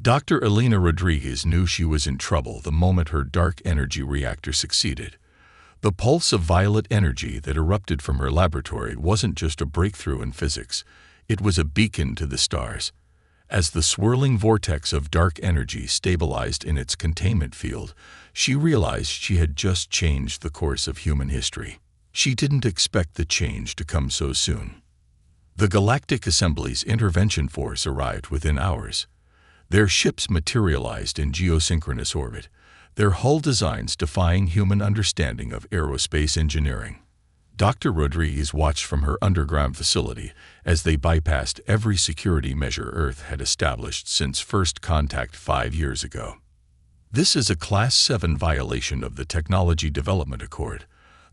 Dr. Elena Rodriguez knew she was in trouble the moment her dark energy reactor succeeded. The pulse of violet energy that erupted from her laboratory wasn't just a breakthrough in physics, it was a beacon to the stars. As the swirling vortex of dark energy stabilized in its containment field, she realized she had just changed the course of human history. She didn't expect the change to come so soon. The Galactic Assembly's intervention force arrived within hours. Their ships materialized in geosynchronous orbit, their hull designs defying human understanding of aerospace engineering. Dr. Rodriguez watched from her underground facility as they bypassed every security measure Earth had established since first contact 5 years ago. "This is a Class 7 violation of the Technology Development Accord,"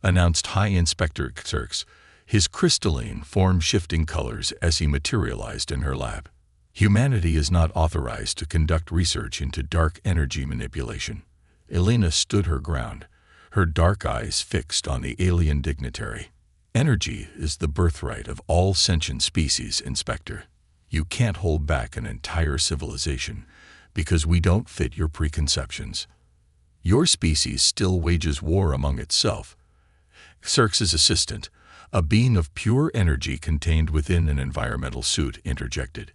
announced High Inspector Xerxes, his crystalline, form-shifting colors as he materialized in her lab. "Humanity is not authorized to conduct research into dark energy manipulation." Elena stood her ground, her dark eyes fixed on the alien dignitary. "Energy is the birthright of all sentient species, Inspector. You can't hold back an entire civilization because we don't fit your preconceptions. Your species still wages war among itself." Xerxes' assistant, a being of pure energy contained within an environmental suit, interjected.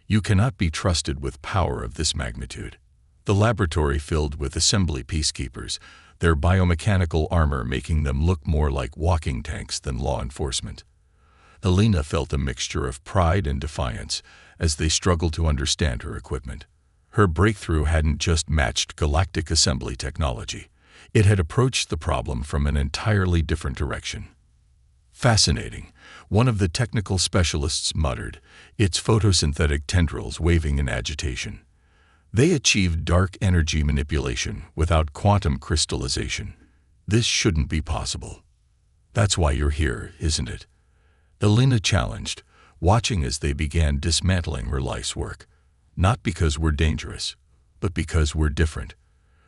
"You cannot be trusted with power of this magnitude." The laboratory filled with assembly peacekeepers, their biomechanical armor making them look more like walking tanks than law enforcement. Elena felt a mixture of pride and defiance as they struggled to understand her equipment. Her breakthrough hadn't just matched Galactic Assembly technology. It had approached the problem from an entirely different direction. "Fascinating," one of the technical specialists muttered, its photosynthetic tendrils waving in agitation. "They achieved dark energy manipulation without quantum crystallization. This shouldn't be possible." "That's why you're here, isn't it?" Elena challenged, watching as they began dismantling her life's work. "Not because we're dangerous, but because we're different.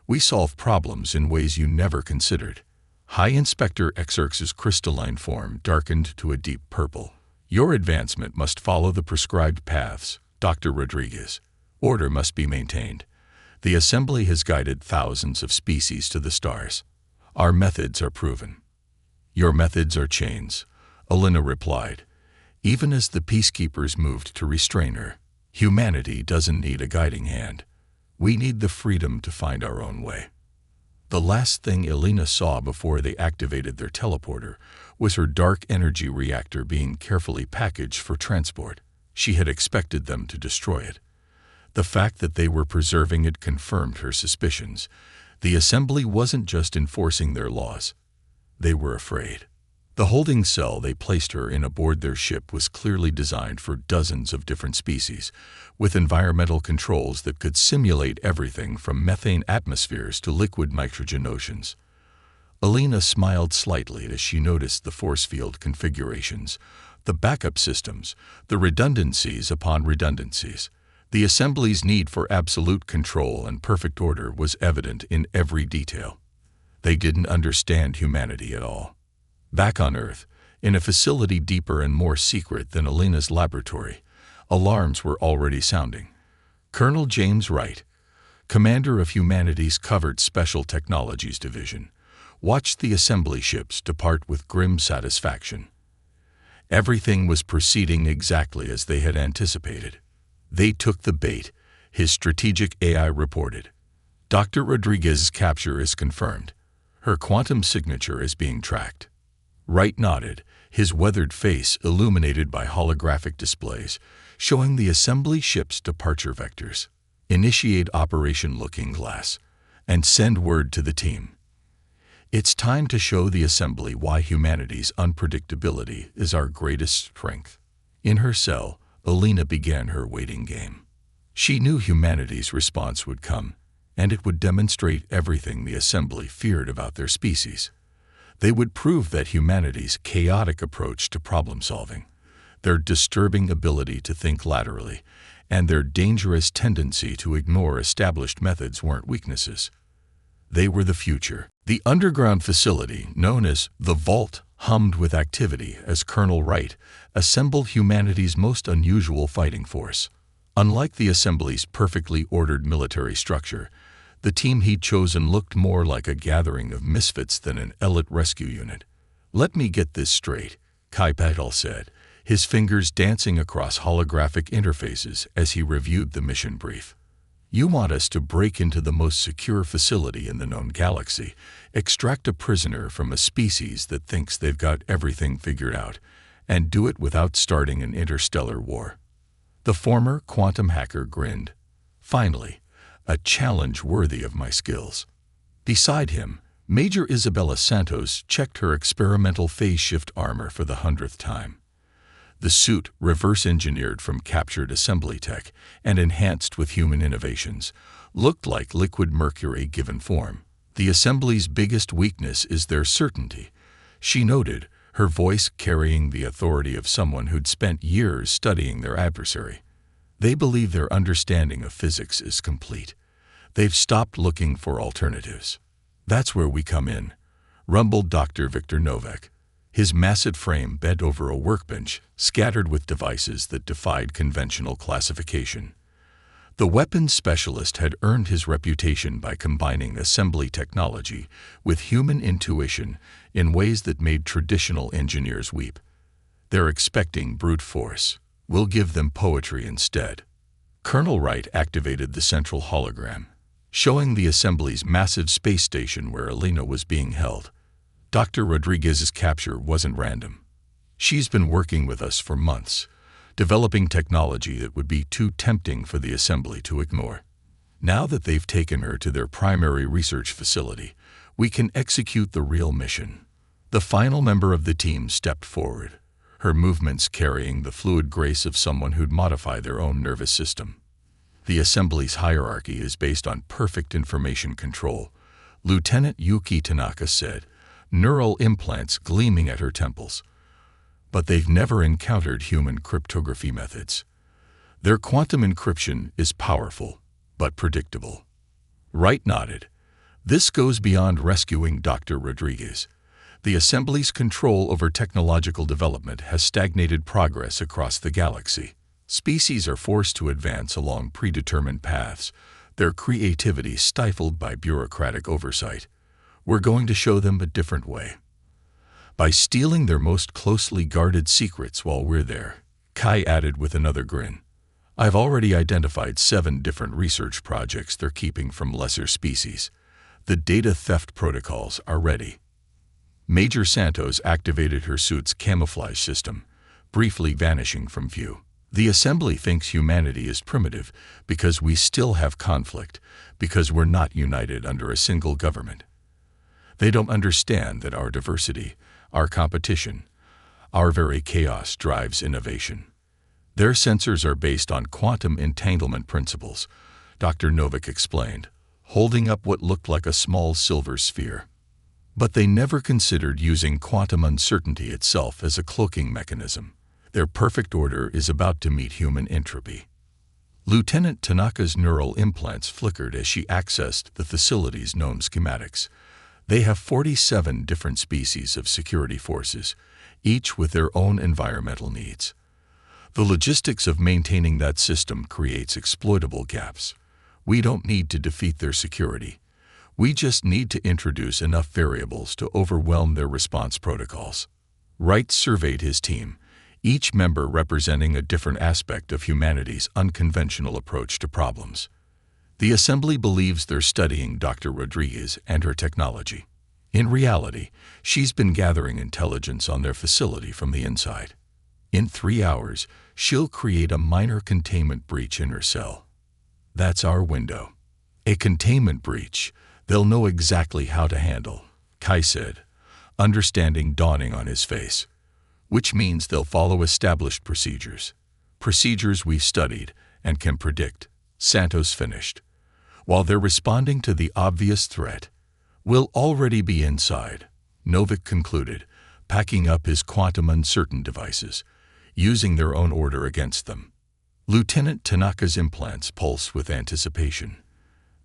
We solve problems in ways you never considered." High Inspector Xerxes' crystalline form darkened to a deep purple. "Your advancement must follow the prescribed paths, Dr. Rodriguez. Order must be maintained. The Assembly has guided thousands of species to the stars. Our methods are proven." "Your methods are chains," Elena replied, even as the peacekeepers moved to restrain her. "Humanity doesn't need a guiding hand. We need the freedom to find our own way." The last thing Elena saw before they activated their teleporter was her dark energy reactor being carefully packaged for transport. She had expected them to destroy it. The fact that they were preserving it confirmed her suspicions. The Assembly wasn't just enforcing their laws. They were afraid. The holding cell they placed her in aboard their ship was clearly designed for dozens of different species, with environmental controls that could simulate everything from methane atmospheres to liquid nitrogen oceans. Elena smiled slightly as she noticed the force field configurations, the backup systems, the redundancies upon redundancies. The Assembly's need for absolute control and perfect order was evident in every detail. They didn't understand humanity at all. Back on Earth, in a facility deeper and more secret than Elena's laboratory, alarms were already sounding. Colonel James Wright, commander of humanity's Covert Special Technologies Division, watched the Assembly ships depart with grim satisfaction. Everything was proceeding exactly as they had anticipated. "They took the bait," his strategic AI reported. "Dr. Rodriguez's capture is confirmed. Her quantum signature is being tracked." Wright nodded, his weathered face illuminated by holographic displays, showing the Assembly ship's departure vectors. "Initiate Operation Looking Glass, and send word to the team. It's time to show the Assembly why humanity's unpredictability is our greatest strength." In her cell, Elena began her waiting game. She knew humanity's response would come, and it would demonstrate everything the Assembly feared about their species. They would prove that humanity's chaotic approach to problem-solving, their disturbing ability to think laterally, and their dangerous tendency to ignore established methods weren't weaknesses. They were the future. The underground facility, known as the Vault, hummed with activity as Colonel Wright assembled humanity's most unusual fighting force. Unlike the assembly's perfectly ordered military structure, the team he'd chosen looked more like a gathering of misfits than an elite rescue unit. "Let me get this straight," Kai Patel said, his fingers dancing across holographic interfaces as he reviewed the mission brief. "You want us to break into the most secure facility in the known galaxy, extract a prisoner from a species that thinks they've got everything figured out, and do it without starting an interstellar war." The former quantum hacker grinned. "Finally, a challenge worthy of my skills." Beside him, Major Isabella Santos checked her experimental phase shift armor for the 100th time. The suit, reverse-engineered from captured assembly tech and enhanced with human innovations, looked like liquid mercury given form. "The assembly's biggest weakness is their certainty," she noted, her voice carrying the authority of someone who'd spent years studying their adversary. "They believe their understanding of physics is complete. They've stopped looking for alternatives." "That's where we come in," rumbled Dr. Victor Novak, his massive frame bent over a workbench scattered with devices that defied conventional classification. The weapons specialist had earned his reputation by combining assembly technology with human intuition in ways that made traditional engineers weep. "They're expecting brute force. We'll give them poetry instead." Colonel Wright activated the central hologram, showing the assembly's massive space station where Elena was being held. Dr. Rodriguez's capture wasn't random. She's been working with us for months, developing technology that would be too tempting for the assembly to ignore. Now that they've taken her to their primary research facility, we can execute the real mission. The final member of the team stepped forward, her movements carrying the fluid grace of someone who'd modified their own nervous system. "The assembly's hierarchy is based on perfect information control," Lieutenant Yuki Tanaka said, neural implants gleaming at her temples. "But they've never encountered human cryptography methods. Their quantum encryption is powerful, but predictable." Wright nodded. "This goes beyond rescuing Dr. Rodriguez. The assembly's control over technological development has stagnated progress across the galaxy. Species are forced to advance along predetermined paths, their creativity stifled by bureaucratic oversight. We're going to show them a different way. By stealing their most closely guarded secrets while we're there," Kai added with another grin. "I've already identified 7 different research projects they're keeping from lesser species. The data theft protocols are ready." Major Santos activated her suit's camouflage system, briefly vanishing from view. "The assembly thinks humanity is primitive because we still have conflict, because we're not united under a single government. They don't understand that our diversity, our competition, our very chaos drives innovation. Their sensors are based on quantum entanglement principles," Dr. Novak explained, holding up what looked like a small silver sphere. "But they never considered using quantum uncertainty itself as a cloaking mechanism. Their perfect order is about to meet human entropy." Lieutenant Tanaka's neural implants flickered as she accessed the facility's known schematics. They have 47 different species of security forces, each with their own environmental needs. The logistics of maintaining that system creates exploitable gaps. We don't need to defeat their security. We just need to introduce enough variables to overwhelm their response protocols. Wright surveyed his team, each member representing a different aspect of humanity's unconventional approach to problems. The assembly believes they're studying Dr. Rodriguez and her technology. In reality, she's been gathering intelligence on their facility from the inside. In 3 hours, she'll create a minor containment breach in her cell. That's our window. A containment breach they'll know exactly how to handle, Kai said, understanding dawning on his face. Which means they'll follow established procedures. Procedures we've studied and can predict, Santos finished. While they're responding to the obvious threat, we'll already be inside, Novak concluded, packing up his quantum uncertain devices, using their own order against them. Lieutenant Tanaka's implants pulse with anticipation.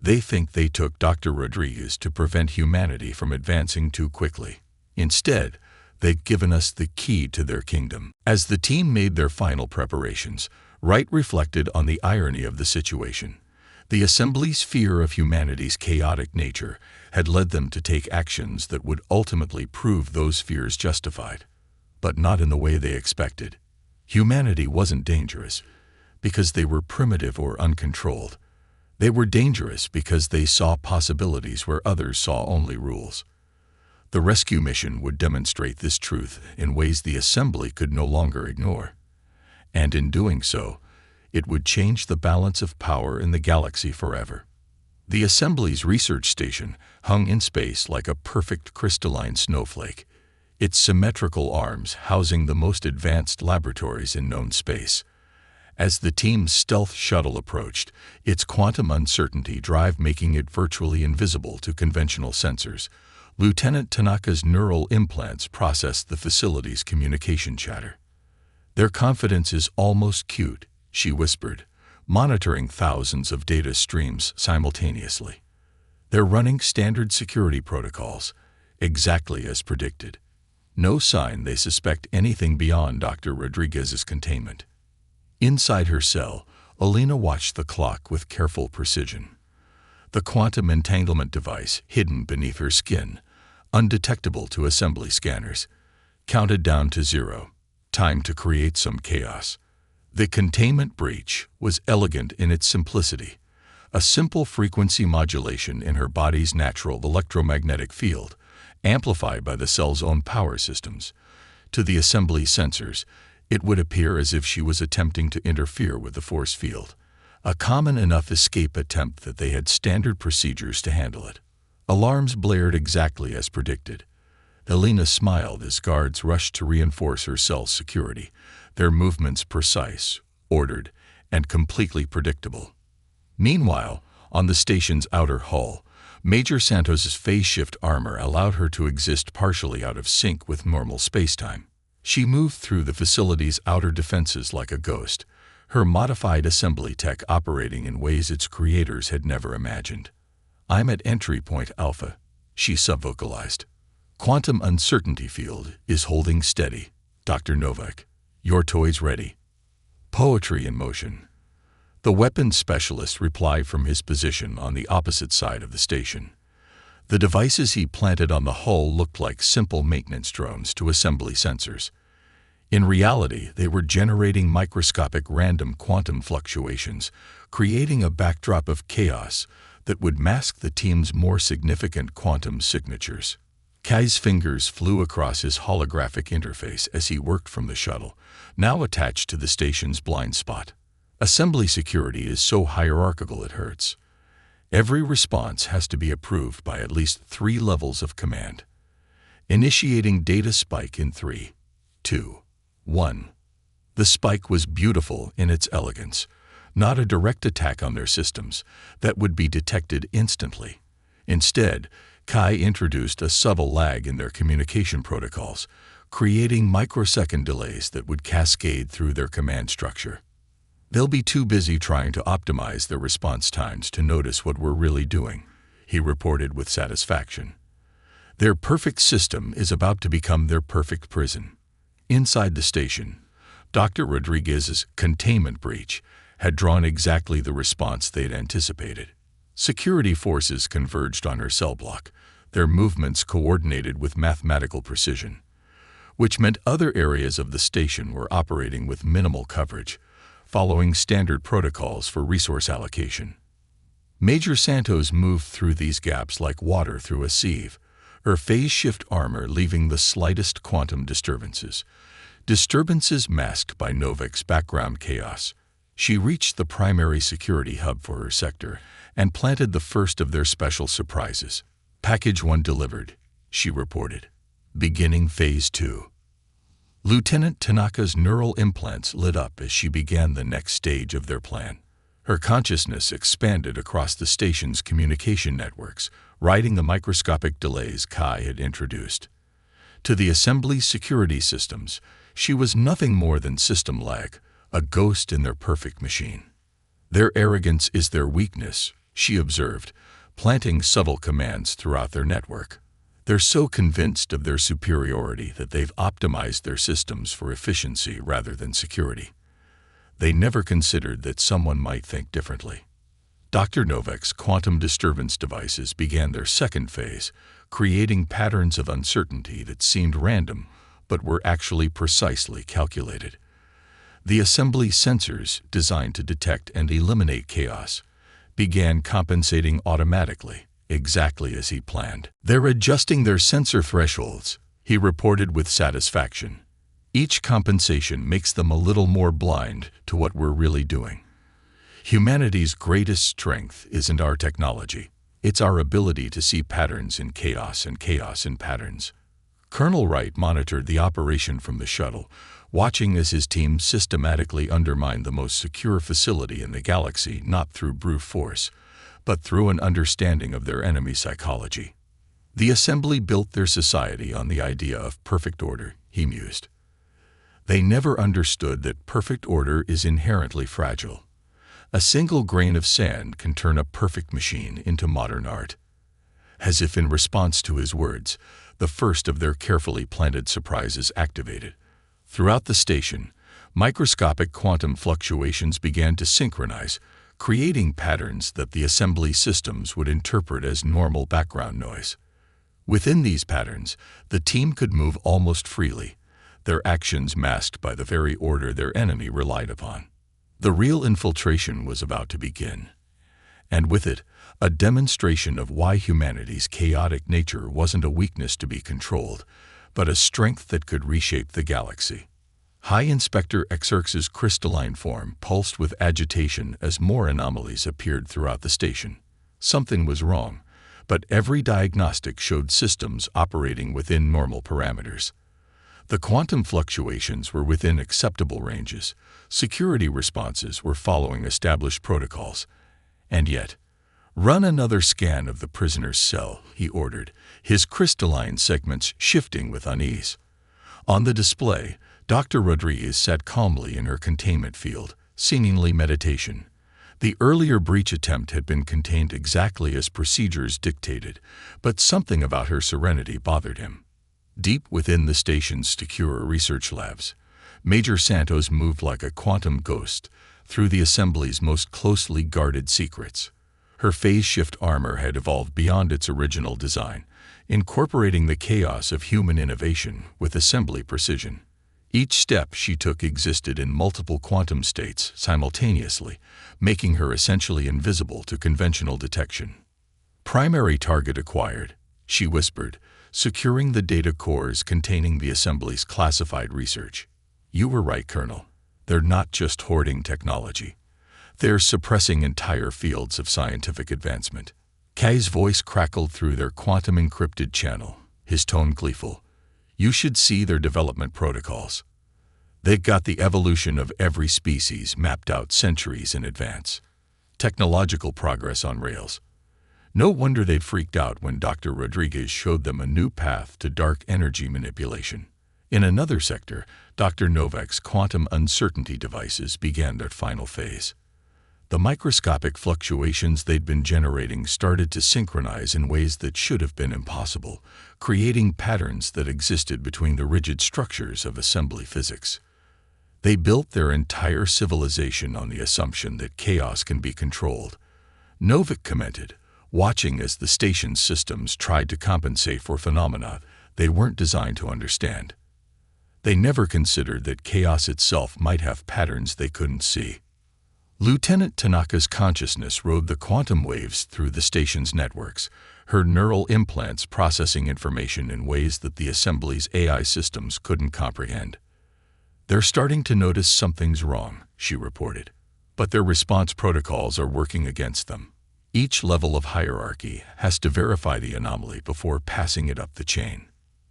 They think they took Dr. Rodriguez to prevent humanity from advancing too quickly. Instead, they've given us the key to their kingdom. As the team made their final preparations, Wright reflected on the irony of the situation. The Assembly's fear of humanity's chaotic nature had led them to take actions that would ultimately prove those fears justified, but not in the way they expected. Humanity wasn't dangerous because they were primitive or uncontrolled. They were dangerous because they saw possibilities where others saw only rules. The rescue mission would demonstrate this truth in ways the Assembly could no longer ignore. And in doing so, it would change the balance of power in the galaxy forever. The Assembly's research station hung in space like a perfect crystalline snowflake, its symmetrical arms housing the most advanced laboratories in known space. As the team's stealth shuttle approached, its quantum uncertainty drive making it virtually invisible to conventional sensors, Lieutenant Tanaka's neural implants processed the facility's communication chatter. "Their confidence is almost cute," she whispered, monitoring thousands of data streams simultaneously. "They're running standard security protocols, exactly as predicted. No sign they suspect anything beyond Dr. Rodriguez's containment." Inside her cell, Alina watched the clock with careful precision. The quantum entanglement device, hidden beneath her skin, undetectable to Assembly scanners, counted down to 0. Time to create some chaos. The containment breach was elegant in its simplicity, a simple frequency modulation in her body's natural electromagnetic field, amplified by the cell's own power systems. To the Assembly sensors, it would appear as if she was attempting to interfere with the force field, a common enough escape attempt that they had standard procedures to handle it. Alarms blared exactly as predicted. Alina smiled as guards rushed to reinforce her cell's security, their movements precise, ordered, and completely predictable. Meanwhile, on the station's outer hull, Major Santos's phase-shift armor allowed her to exist partially out of sync with normal spacetime. She moved through the facility's outer defenses like a ghost, her modified assembly tech operating in ways its creators had never imagined. "I'm at entry point Alpha," she subvocalized. "Quantum uncertainty field is holding steady. Dr. Novak, your toy's ready." Poetry in motion. The weapons specialist replied from his position on the opposite side of the station. The devices he planted on the hull looked like simple maintenance drones to Assembly sensors. In reality, they were generating microscopic random quantum fluctuations, creating a backdrop of chaos that would mask the team's more significant quantum signatures. Kai's fingers flew across his holographic interface as he worked from the shuttle, now attached to the station's blind spot. Assembly security is so hierarchical it hurts. Every response has to be approved by at least 3 levels of command. Initiating data spike in 3, 2, 1. The spike was beautiful in its elegance, not a direct attack on their systems that would be detected instantly. Instead, Kai introduced a subtle lag in their communication protocols, creating microsecond delays that would cascade through their command structure. "They'll be too busy trying to optimize their response times to notice what we're really doing," he reported with satisfaction. "Their perfect system is about to become their perfect prison." Inside the station, Dr. Rodriguez's containment breach had drawn exactly the response they'd anticipated. Security forces converged on her cell block, their movements coordinated with mathematical precision, which meant other areas of the station were operating with minimal coverage, following standard protocols for resource allocation. Major Santos moved through these gaps like water through a sieve, her phase-shift armor leaving the slightest quantum disturbances masked by Novak's background chaos. She reached the primary security hub for her sector and planted the first of their special surprises. "Package 1 delivered," she reported. "Beginning Phase 2. Lieutenant Tanaka's neural implants lit up as she began the next stage of their plan. Her consciousness expanded across the station's communication networks, riding the microscopic delays Kai had introduced. To the Assembly's security systems, she was nothing more than system lag, a ghost in their perfect machine. "Their arrogance is their weakness," she observed, planting subtle commands throughout their network. "They're so convinced of their superiority that they've optimized their systems for efficiency rather than security." They never considered that someone might think differently. Dr. Novak's quantum disturbance devices began their second phase, creating patterns of uncertainty that seemed random but were actually precisely calculated. The assembly sensors, designed to detect and eliminate chaos, began compensating automatically, exactly as he planned. "They're adjusting their sensor thresholds," he reported with satisfaction. "Each compensation makes them a little more blind to what we're really doing." Humanity's greatest strength isn't our technology. It's our ability to see patterns in chaos and chaos in patterns. Colonel Wright monitored the operation from the shuttle, watching as his team systematically undermined the most secure facility in the galaxy, not through brute force, but through an understanding of their enemy psychology. The assembly built their society on the idea of perfect order, he mused. They never understood that perfect order is inherently fragile. A single grain of sand can turn a perfect machine into modern art. As if in response to his words, the first of their carefully planted surprises activated. Throughout the station, microscopic quantum fluctuations began to synchronize, creating patterns that the assembly systems would interpret as normal background noise. Within these patterns, the team could move almost freely, their actions masked by the very order their enemy relied upon. The real infiltration was about to begin, and with it, a demonstration of why humanity's chaotic nature wasn't a weakness to be controlled, but a strength that could reshape the galaxy. High Inspector Xerx's crystalline form pulsed with agitation as more anomalies appeared throughout the station. Something was wrong, but every diagnostic showed systems operating within normal parameters. The quantum fluctuations were within acceptable ranges, security responses were following established protocols, and yet, "Run another scan of the prisoner's cell," he ordered, his crystalline segments shifting with unease. On the display, Dr. Rodriguez sat calmly in her containment field, seemingly meditation. The earlier breach attempt had been contained exactly as procedures dictated, but something about her serenity bothered him. Deep within the station's secure research labs, Major Santos moved like a quantum ghost through the assembly's most closely guarded secrets. Her phase-shift armor had evolved beyond its original design, incorporating the chaos of human innovation with assembly precision. Each step she took existed in multiple quantum states simultaneously, making her essentially invisible to conventional detection. "Primary target acquired," she whispered, securing the data cores containing the assembly's classified research. "You were right, Colonel. They're not just hoarding technology. They're suppressing entire fields of scientific advancement." Kai's voice crackled through their quantum-encrypted channel, his tone gleeful. "You should see their development protocols. They've got the evolution of every species mapped out centuries in advance. Technological progress on rails. No wonder they'd freaked out when Dr. Rodriguez showed them a new path to dark energy manipulation." In another sector, Dr. Novak's quantum uncertainty devices began their final phase. The microscopic fluctuations they'd been generating started to synchronize in ways that should have been impossible, creating patterns that existed between the rigid structures of assembly physics. They built their entire civilization on the assumption that chaos can be controlled. Novak commented, watching as the station's systems tried to compensate for phenomena they weren't designed to understand. They never considered that chaos itself might have patterns they couldn't see. Lieutenant Tanaka's consciousness rode the quantum waves through the station's networks, her neural implants processing information in ways that the assembly's AI systems couldn't comprehend. "They're starting to notice something's wrong," she reported, "but their response protocols are working against them. Each level of hierarchy has to verify the anomaly before passing it up the chain."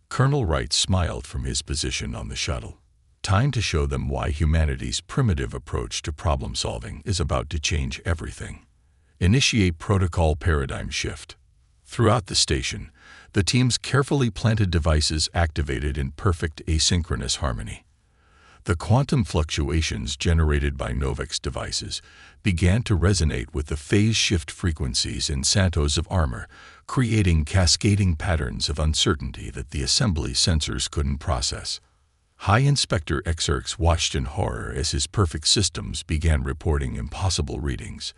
Colonel Wright smiled from his position on the shuttle. Time to show them why humanity's primitive approach to problem-solving is about to change everything. Initiate protocol paradigm shift. Throughout the station, the team's carefully planted devices activated in perfect asynchronous harmony. The quantum fluctuations generated by Novak's devices began to resonate with the phase-shift frequencies in Santos' armor, creating cascading patterns of uncertainty that the assembly sensors couldn't process. High Inspector Xerx watched in horror as his perfect systems began reporting impossible readings.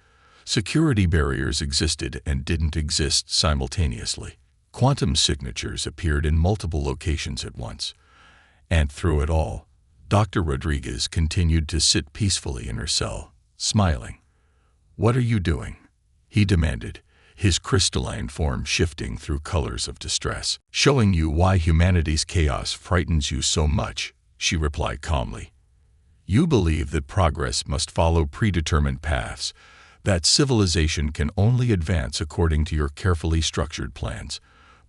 Security barriers existed and didn't exist simultaneously. Quantum signatures appeared in multiple locations at once. And through it all, Dr. Rodriguez continued to sit peacefully in her cell, smiling. "What are you doing?" he demanded, his crystalline form shifting through colors of distress. "Showing you why humanity's chaos frightens you so much," she replied calmly. "You believe that progress must follow predetermined paths, that civilization can only advance according to your carefully structured plans,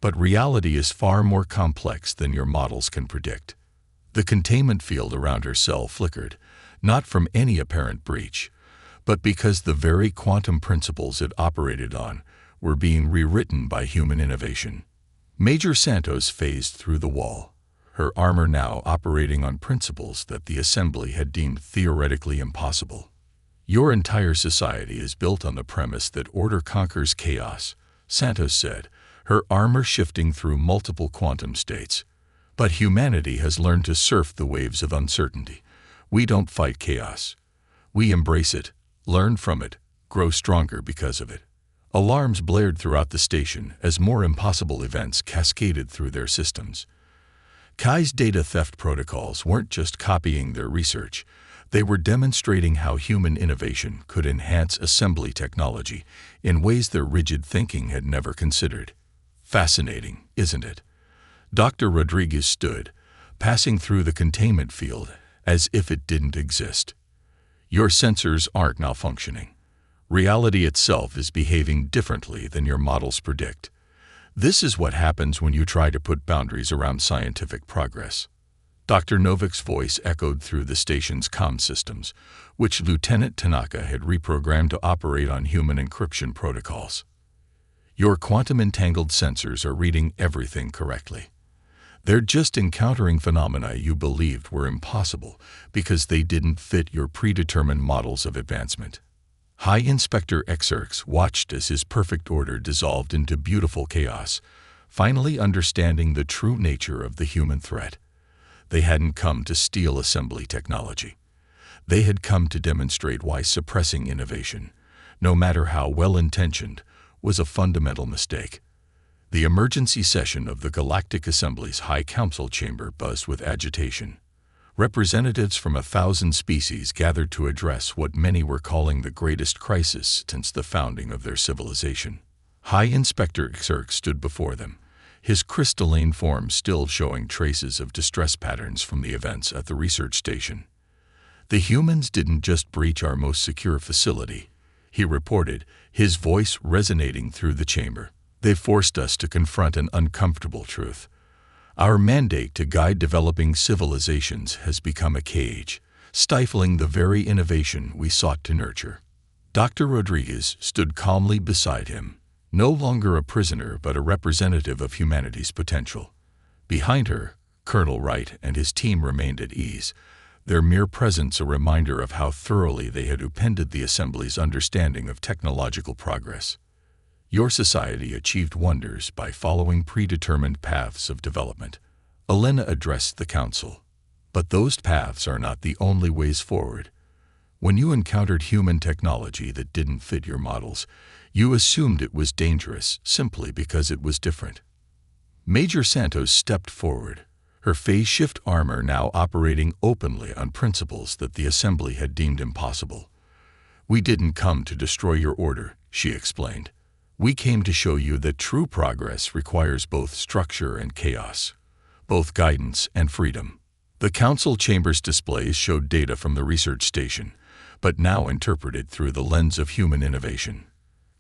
but reality is far more complex than your models can predict." The containment field around her cell flickered, not from any apparent breach, but because the very quantum principles it operated on were being rewritten by human innovation. Major Santos phased through the wall, her armor now operating on principles that the Assembly had deemed theoretically impossible. "Your entire society is built on the premise that order conquers chaos," Santos said, her armor shifting through multiple quantum states. "But humanity has learned to surf the waves of uncertainty. We don't fight chaos. We embrace it, learn from it, grow stronger because of it." Alarms blared throughout the station as more impossible events cascaded through their systems. Kai's data theft protocols weren't just copying their research, they were demonstrating how human innovation could enhance assembly technology in ways their rigid thinking had never considered. Fascinating, isn't it? Dr. Rodriguez stood, passing through the containment field as if it didn't exist. "Your sensors aren't malfunctioning. Reality itself is behaving differently than your models predict. This is what happens when you try to put boundaries around scientific progress." Dr. Novik's voice echoed through the station's comm systems, which Lieutenant Tanaka had reprogrammed to operate on human encryption protocols. "Your quantum-entangled sensors are reading everything correctly. They're just encountering phenomena you believed were impossible because they didn't fit your predetermined models of advancement." High Inspector Xerx watched as his perfect order dissolved into beautiful chaos, finally understanding the true nature of the human threat. They hadn't come to steal assembly technology. They had come to demonstrate why suppressing innovation, no matter how well-intentioned, was a fundamental mistake. The emergency session of the Galactic Assembly's High Council chamber buzzed with agitation. Representatives from 1,000 species gathered to address what many were calling the greatest crisis since the founding of their civilization. High Inspector Xerx stood before them, his crystalline form still showing traces of distress patterns from the events at the research station. "The humans didn't just breach our most secure facility," he reported, his voice resonating through the chamber. "They forced us to confront an uncomfortable truth. Our mandate to guide developing civilizations has become a cage, stifling the very innovation we sought to nurture." Dr. Rodriguez stood calmly beside him, no longer a prisoner but a representative of humanity's potential. Behind her, Colonel Wright and his team remained at ease, their mere presence a reminder of how thoroughly they had upended the Assembly's understanding of technological progress. "Your society achieved wonders by following predetermined paths of development," Elena addressed the Council. "But those paths are not the only ways forward. When you encountered human technology that didn't fit your models, you assumed it was dangerous simply because it was different." Major Santos stepped forward, her phase shift armor now operating openly on principles that the Assembly had deemed impossible. "We didn't come to destroy your order," she explained. "We came to show you that true progress requires both structure and chaos, both guidance and freedom." The Council chamber's displays showed data from the research station, but now interpreted through the lens of human innovation.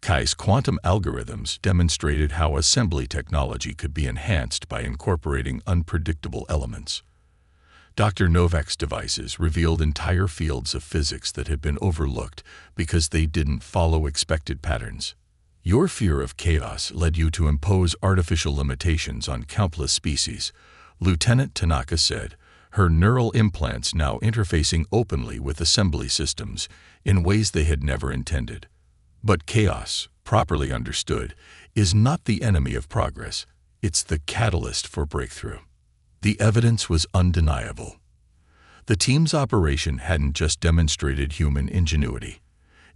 Kai's quantum algorithms demonstrated how assembly technology could be enhanced by incorporating unpredictable elements. Dr. Novak's devices revealed entire fields of physics that had been overlooked because they didn't follow expected patterns. "Your fear of chaos led you to impose artificial limitations on countless species," Lieutenant Tanaka said, her neural implants now interfacing openly with assembly systems in ways they had never intended. "But chaos, properly understood, is not the enemy of progress. It's the catalyst for breakthrough." The evidence was undeniable. The team's operation hadn't just demonstrated human ingenuity.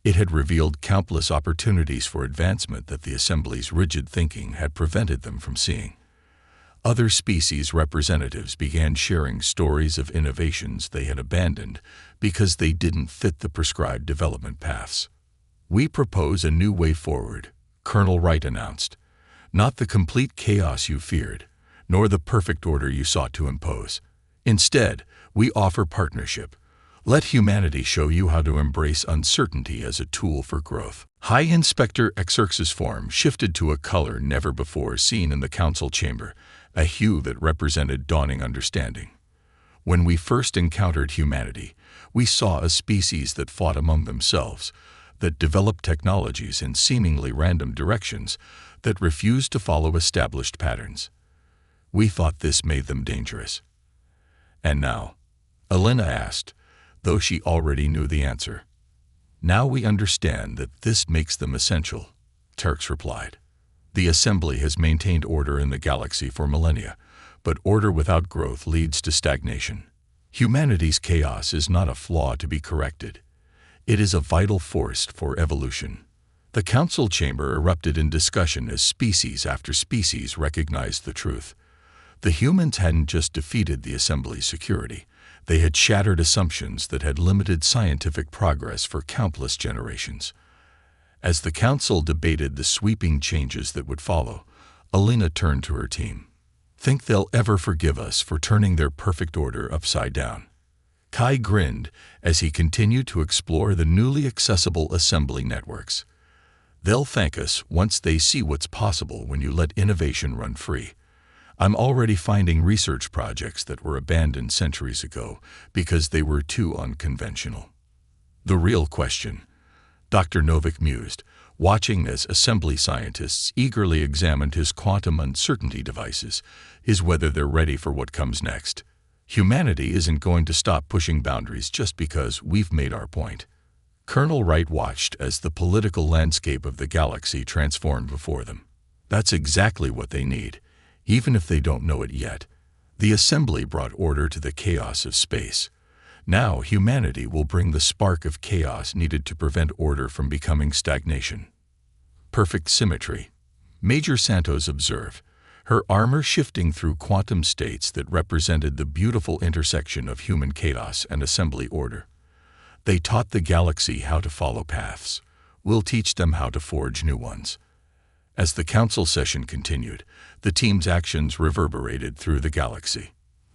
It had revealed countless opportunities for advancement that the Assembly's rigid thinking had prevented them from seeing. Other species representatives began sharing stories of innovations they had abandoned because they didn't fit the prescribed development paths. "We propose a new way forward," Colonel Wright announced. "Not the complete chaos you feared, nor the perfect order you sought to impose. Instead, we offer partnership. Let humanity show you how to embrace uncertainty as a tool for growth." High Inspector Xerxes' form shifted to a color never before seen in the council chamber, a hue that represented dawning understanding. "When we first encountered humanity, we saw a species that fought among themselves, that developed technologies in seemingly random directions, that refused to follow established patterns. We thought this made them dangerous." "And now?" Elena asked, though she already knew the answer. "Now we understand that this makes them essential," Turks replied. "The Assembly has maintained order in the galaxy for millennia, but order without growth leads to stagnation. Humanity's chaos is not a flaw to be corrected. It is a vital force for evolution." The council chamber erupted in discussion as species after species recognized the truth. The humans hadn't just defeated the Assembly's security. They had shattered assumptions that had limited scientific progress for countless generations. As the council debated the sweeping changes that would follow, Elena turned to her team. "Think they'll ever forgive us for turning their perfect order upside down?" Kai grinned as he continued to explore the newly accessible assembly networks. "They'll thank us once they see what's possible when you let innovation run free. I'm already finding research projects that were abandoned centuries ago because they were too unconventional." "The real question," Dr. Novik mused, watching as assembly scientists eagerly examined his quantum uncertainty devices, "is whether they're ready for what comes next. Humanity isn't going to stop pushing boundaries just because we've made our point." Colonel Wright watched as the political landscape of the galaxy transformed before them. "That's exactly what they need, even if they don't know it yet. The Assembly brought order to the chaos of space. Now humanity will bring the spark of chaos needed to prevent order from becoming stagnation." "Perfect symmetry," Major Santos observed, her armor shifting through quantum states that represented the beautiful intersection of human chaos and Assembly order. "They taught the galaxy how to follow paths. We'll teach them how to forge new ones." As the council session continued, the team's actions reverberated through the galaxy.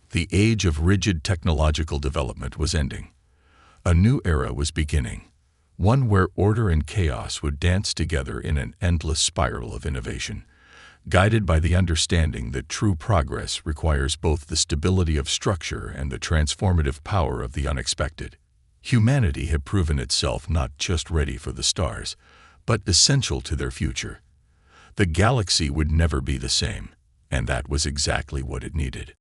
The age of rigid technological development was ending. A new era was beginning, one where order and chaos would dance together in an endless spiral of innovation, guided by the understanding that true progress requires both the stability of structure and the transformative power of the unexpected. Humanity had proven itself not just ready for the stars, but essential to their future. The galaxy would never be the same, and that was exactly what it needed.